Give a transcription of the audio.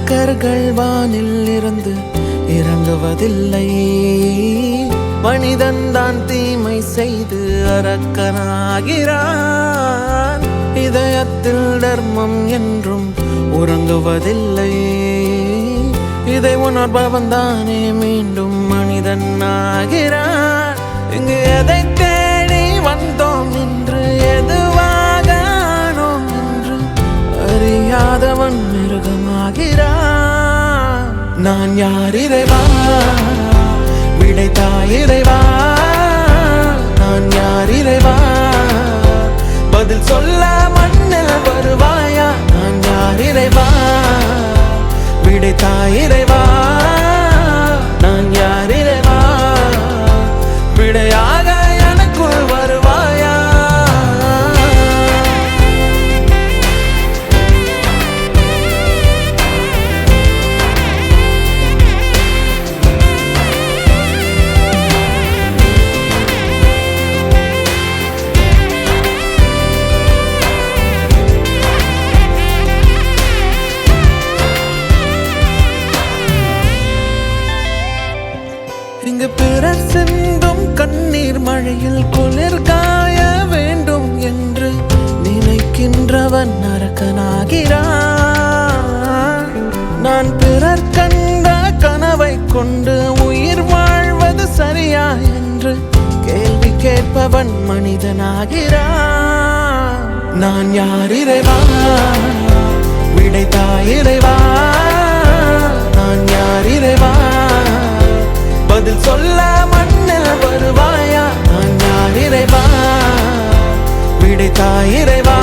அரக்கர்கள் வானில் இருந்து இறங்குவதில்லை. மனிதன் தான் தீமை செய்து அரக்கனாகிறான். இதயத்தில் தர்மம் என்றும் உறங்குவதில்லை. இதை உணர்பவன் தானே மீண்டும் மனிதன் ஆகிறான். இங்கு எதை தேடி வந்தோம் என்று, எதுவாக ஆனோம் என்று அறியாதவன் மிருகமாகிறான். நான் யார் இறைவா, விடைத்தாய் இறைவா. நான் யார் இறைவா, பதில் சொல்ல மண்ணில் வருவாயா. நான் யார் இறைவா, விடைத்தாய் இறைவா. நான் யார் இறைவா, விடையாக எனக்குள் வருவாயா. இங்கு பிறர் சிந்தும் கண்ணீர் மழையில் குளிர் காய வேண்டும் என்று நினைக்கின்றவன் அரக்கனாகிறான். நான் பிறர் கண்ட கனவை கொண்டு உயிர் வாழ்வது சரியா என்று கேள்வி கேட்பவன் மனிதனாகிறான். நான் யார் இறைவா, விடைத்தாய் இறைவா. நான் யார் இறைவா, பதில் சொல்ல மண்ணில் வருவாயா. நான் யார் இறைவா, விடைத்தாய் இறைவா.